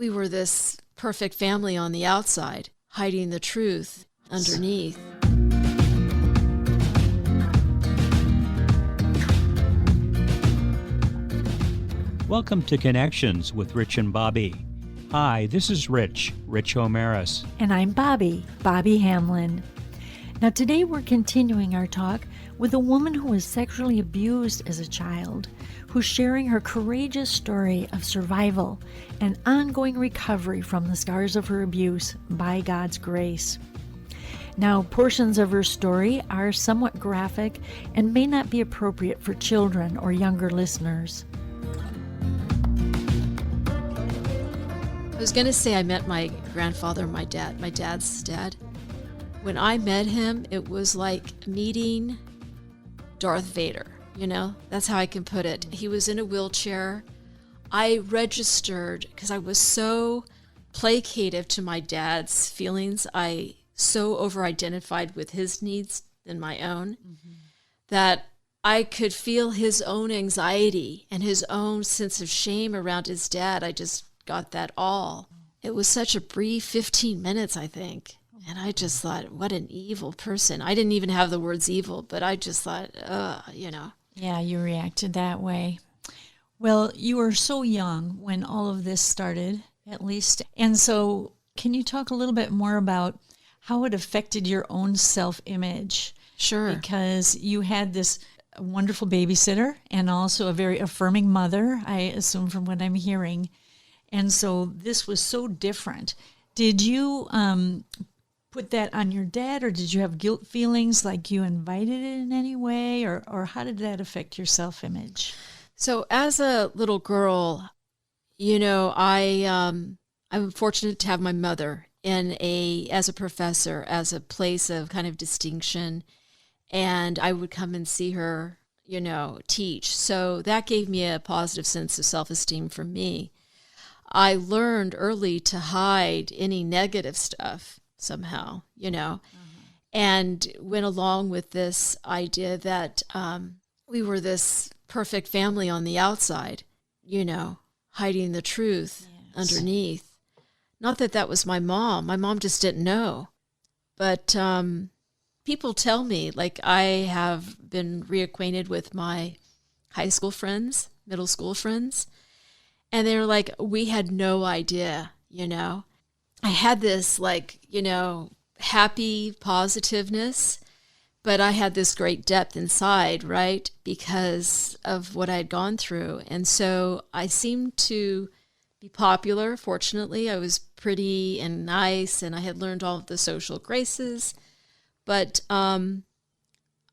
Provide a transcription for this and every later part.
we were this perfect family on the outside, hiding the truth underneath. Welcome to Connections with Rich and Bobby. Hi, this is Rich O'Maris. And I'm Bobby Hamlin. Now today we're continuing our talk with a woman who was sexually abused as a child, who's sharing her courageous story of survival and ongoing recovery from the scars of her abuse by God's grace. Now, portions of her story are somewhat graphic and may not be appropriate for children or younger listeners. I was going to say I met my grandfather, my dad's dad. When I met him, it was like meeting Darth Vader, That's how I can put it. He was in a wheelchair. I registered because I was so placative to my dad's feelings. I so over-identified with his needs than my own that I could feel his own anxiety and his own sense of shame around his dad. I just got that all. It was such a brief 15 minutes, I think. And I just thought, what an evil person. I didn't even have the words evil, but I just thought, Yeah, you reacted that way. Well, you were so young when all of this started, at least. And so can you talk a little bit more about how it affected your own self-image? Sure. Because you had this wonderful babysitter and also a very affirming mother, I assume from what I'm hearing. And so this was so different. Did you put that on your dad, or did you have guilt feelings like you invited it in any way, or how did that affect your self-image? So as a little girl, I'm fortunate to have my mother as a professor, as a place of kind of distinction, and I would come and see her, teach. So that gave me a positive sense of self-esteem for me. I learned early to hide any negative stuff somehow, and went along with this idea that we were this perfect family on the outside, hiding the truth underneath. Not that that was my mom. My mom just didn't know. But people tell me, like, I have been reacquainted with my high school friends, middle school friends, and they're like, we had no idea, I had this, happy positiveness, but I had this great depth inside, right, because of what I had gone through. And so I seemed to be popular. Fortunately, I was pretty and nice, and I had learned all of the social graces. But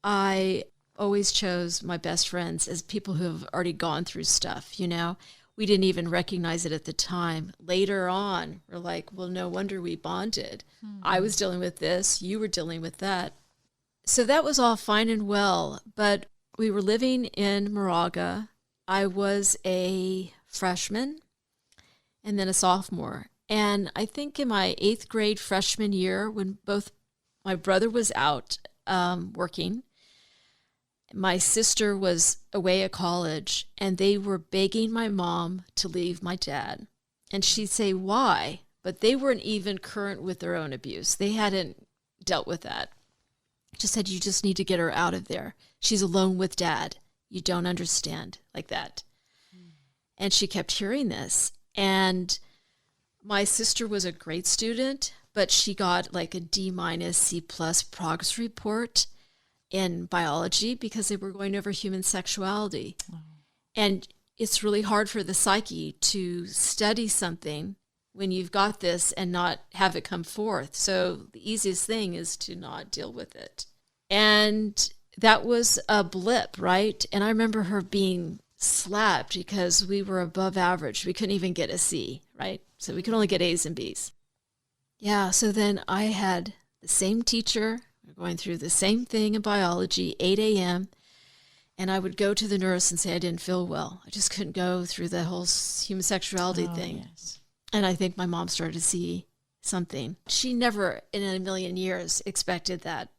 I always chose my best friends as people who have already gone through stuff, We didn't even recognize it at the time. Later on, we're like, well, no wonder we bonded. Mm-hmm. I was dealing with this. You were dealing with that. So that was all fine and well. But we were living in Moraga. I was a freshman and then a sophomore. And I think in my 8th grade freshman year, when both my brother was out working, my sister was away at college, and they were begging my mom to leave my dad. And she'd say, why? But they weren't even current with their own abuse. They hadn't dealt with that. Just said, you just need to get her out of there. She's alone with dad. You don't understand, like that. And she kept hearing this. And my sister was a great student, but she got like a D- C+ progress report in biology because they were going over human sexuality. Oh. And it's really hard for the psyche to study something when you've got this and not have it come forth. So the easiest thing is to not deal with it. And that was a blip, right? And I remember her being slapped because we were above average. We couldn't even get a C, right? So we could only get A's and B's. Yeah, so then I had the same teacher. We're going through the same thing in biology, 8 a.m., and I would go to the nurse and say I didn't feel well. I just couldn't go through the whole human sexuality thing. Yes. And I think my mom started to see something. She never in a million years expected that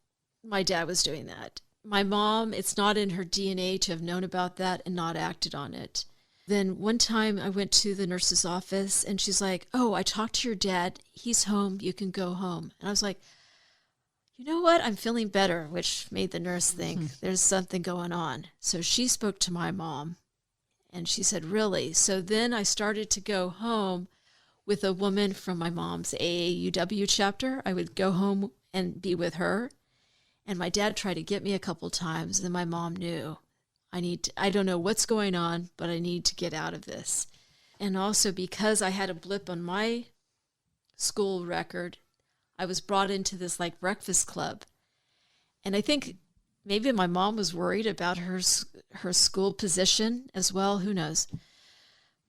my dad was doing that. My mom, it's not in her DNA to have known about that and not acted on it. Then one time I went to the nurse's office and she's like, "Oh, I talked to your dad. He's home. You can go home." And I was like, "You know what? I'm feeling better," which made the nurse think there's something going on. So she spoke to my mom and she said, "Really?" So then I started to go home with a woman from my mom's AAUW chapter. I would go home and be with her. And my dad tried to get me a couple times. And then my mom knew, I don't know what's going on, but I need to get out of this. And also because I had a blip on my school record, I was brought into this like breakfast club. And I think maybe my mom was worried about her school position as well. Who knows?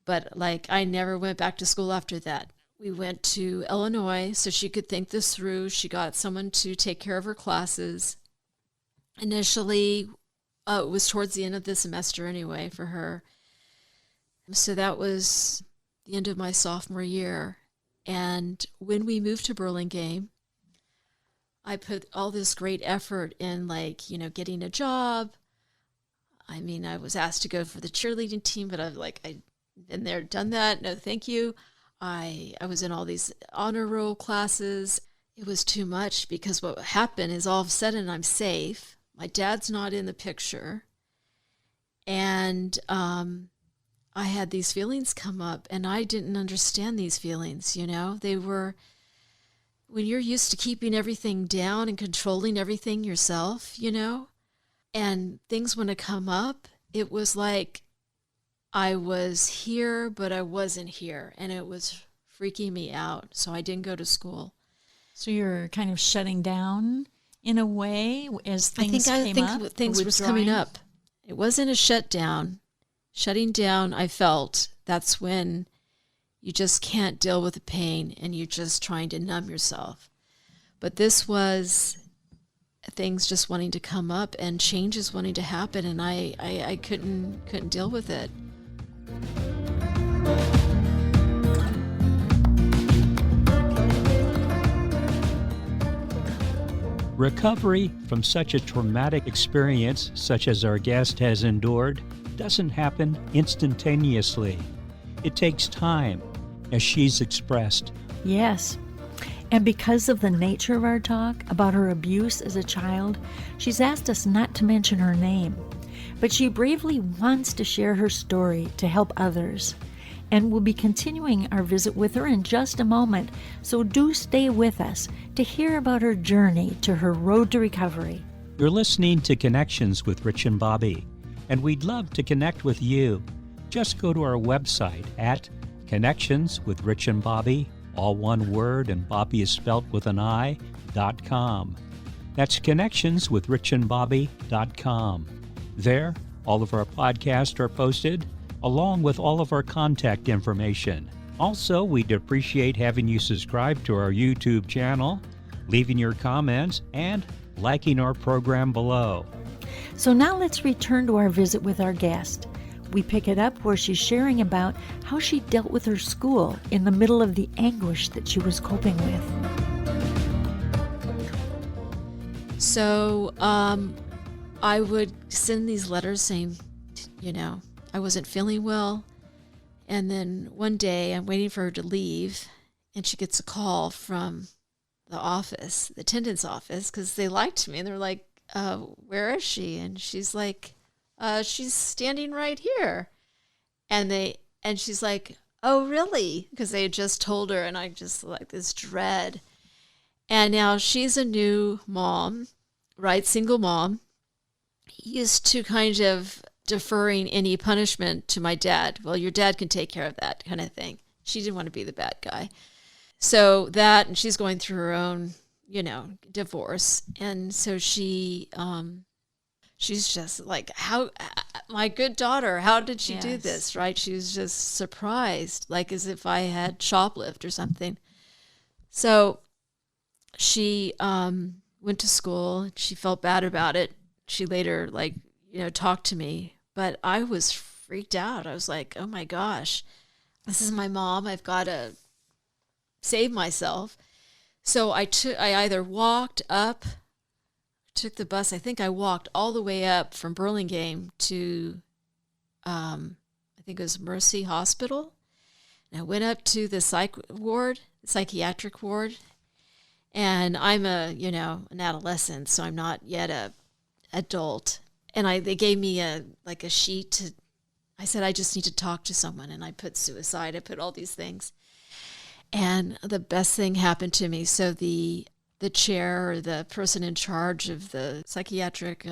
But like, I never went back to school after that. We went to Illinois so she could think this through. She got someone to take care of her classes. Initially, it was towards the end of the semester anyway for her. So that was the end of my sophomore year. And when we moved to Burlingame, I put all this great effort in, like, getting a job. I mean, I was asked to go for the cheerleading team, but I've been there, done that. No, thank you. I was in all these honor roll classes. It was too much because what happened is all of a sudden I'm safe. My dad's not in the picture. And I had these feelings come up and I didn't understand these feelings, They were, when you're used to keeping everything down and controlling everything yourself, and things want to come up, it was like I was here, but I wasn't here. And it was freaking me out. So I didn't go to school. So you're kind of shutting down in a way as things came up? I think things was coming up. It wasn't a shutdown. Shutting down, I felt, that's when you just can't deal with the pain and you're just trying to numb yourself. But this was things just wanting to come up and changes wanting to happen, and I couldn't deal with it. Recovery from such a traumatic experience, such as our guest has endured, doesn't happen instantaneously. It takes time, as she's expressed. Yes. And because of the nature of our talk about her abuse as a child, she's asked us not to mention her name. But she bravely wants to share her story to help others. And we'll be continuing our visit with her in just a moment, so do stay with us to hear about her journey to her road to recovery. You're listening to Connections with Rich and Bobby, and we'd love to connect with you. Just go to our website at Connections with Rich and Bobby, all one word, and Bobby is spelt with an I.com. That's connectionswithrichandbobby.com. There, all of our podcasts are posted, along with all of our contact information. Also, we'd appreciate having you subscribe to our YouTube channel, leaving your comments, and liking our program below. So now let's return to our visit with our guest. We pick it up where she's sharing about how she dealt with her school in the middle of the anguish that she was coping with. So I would send these letters saying, I wasn't feeling well. And then one day I'm waiting for her to leave and she gets a call from the office, the attendant's office, because they liked me. And they're like, where is she? And she's like, she's standing right here. And she's like, oh, really? Because they had just told her, and I just like this dread. And now she's a new mom, right? Single mom. Used to kind of deferring any punishment to my dad. Well, your dad can take care of that kind of thing. She didn't want to be the bad guy. So that, and she's going through her own, divorce. And so she's just like, how, my good daughter, how did she do this, right? She was just surprised, like as if I had shoplifted or something. So she went to school. She felt bad about it. She later, talked to me. But I was freaked out. I was like, oh my gosh, this is my mom. I've got to save myself. So I either walked up, took the bus. I think I walked all the way up from Burlingame to, think it was Mercy Hospital. And I went up to the psychiatric ward, and I'm an adolescent, so I'm not yet a adult. And they gave me a sheet I said, I just need to talk to someone. And I put suicide, I put all these things. And the best thing happened to me. So the chair, or the person in charge of the psychiatric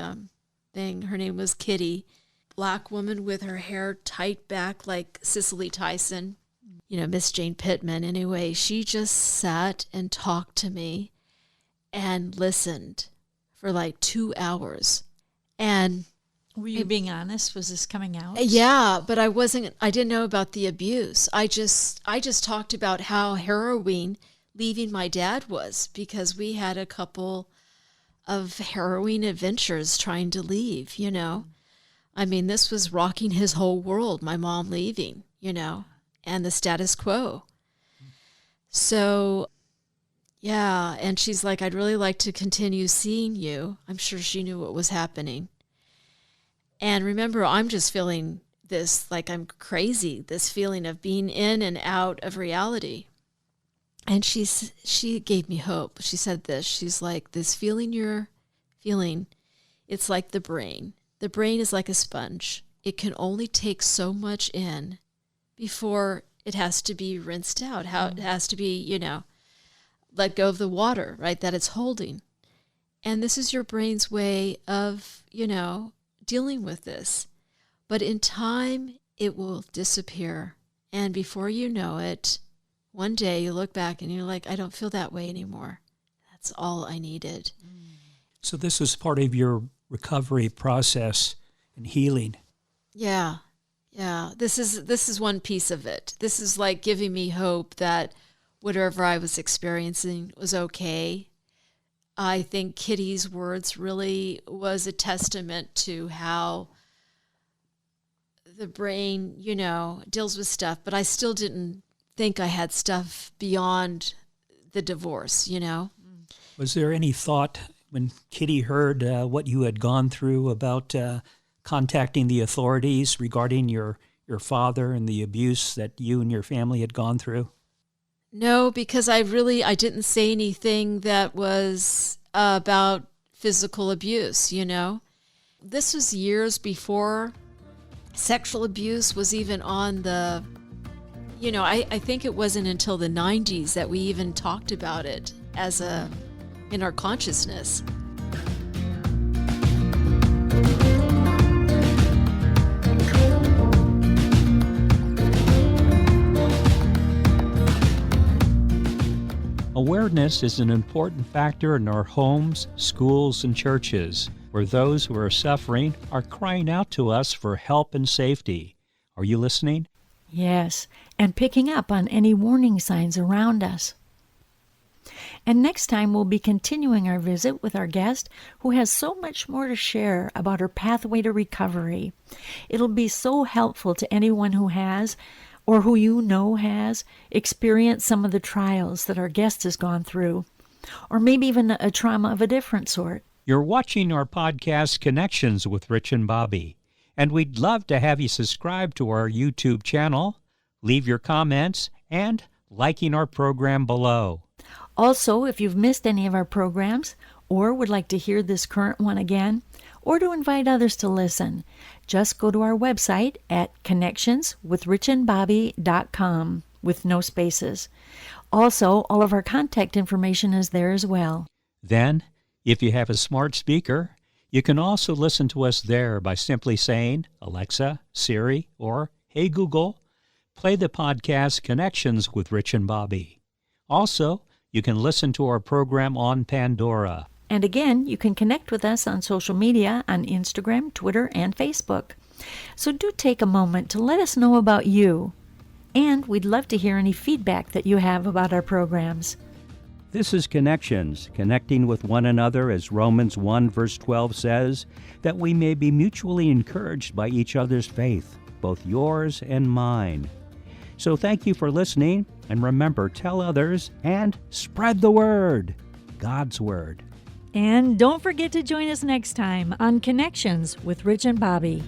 thing, her name was Kitty, Black woman with her hair tight back like Cicely Tyson, Miss Jane Pittman. Anyway, she just sat and talked to me and listened for like 2 hours. And were you being honest? Was this coming out? Yeah, but I didn't know about the abuse. I just talked about how harrowing leaving my dad was, because we had a couple of harrowing adventures trying to leave, I mean, this was rocking his whole world, my mom leaving, and the status quo. So, yeah, and she's like, I'd really like to continue seeing you. I'm sure she knew what was happening. And remember, I'm just feeling this, like I'm crazy, this feeling of being in and out of reality. And she gave me hope. She said this, she's like, this feeling you're feeling, it's like the brain. The brain is like a sponge. It can only take so much in before it has to be rinsed out. It has to be, let go of the water, right, that it's holding. And this is your brain's way of, dealing with this. But in time, it will disappear. And before you know it, one day you look back and you're like, I don't feel that way anymore. That's all I needed. So this was part of your recovery process and healing. Yeah. This is one piece of it. This is like giving me hope that whatever I was experiencing was okay. I think Kitty's words really was a testament to how the brain, deals with stuff, but I still didn't think I had stuff beyond the divorce, Was there any thought when Kitty heard what you had gone through about contacting the authorities regarding your father and the abuse that you and your family had gone through? No, because I didn't say anything that was about physical abuse, This was years before sexual abuse was even on the, I think it wasn't until the 90s that we even talked about it in our consciousness. Awareness is an important factor in our homes, schools, and churches, where those who are suffering are crying out to us for help and safety. Are you listening? Yes, and picking up on any warning signs around us. And next time we'll be continuing our visit with our guest who has so much more to share about her pathway to recovery. It'll be so helpful to anyone who has, or who has, experienced some of the trials that our guest has gone through, or maybe even a trauma of a different sort. You're watching our podcast Connections with Rich and Bobby, and we'd love to have you subscribe to our YouTube channel, leave your comments, and liking our program below. Also, if you've missed any of our programs, or would like to hear this current one again, or to invite others to listen, just go to our website at connectionswithrichandbobby.com with no spaces. Also, all of our contact information is there as well. Then, if you have a smart speaker, you can also listen to us there by simply saying, Alexa, Siri, or Hey Google, play the podcast Connections with Rich and Bobby. Also, you can listen to our program on Pandora. And again, you can connect with us on social media on Instagram, Twitter, and Facebook. So do take a moment to let us know about you. And we'd love to hear any feedback that you have about our programs. This is Connections, connecting with one another, as Romans 1 verse 12 says, that we may be mutually encouraged by each other's faith, both yours and mine. So thank you for listening, and remember, tell others and spread the word, God's word. And don't forget to join us next time on Connections with Rich and Bobby.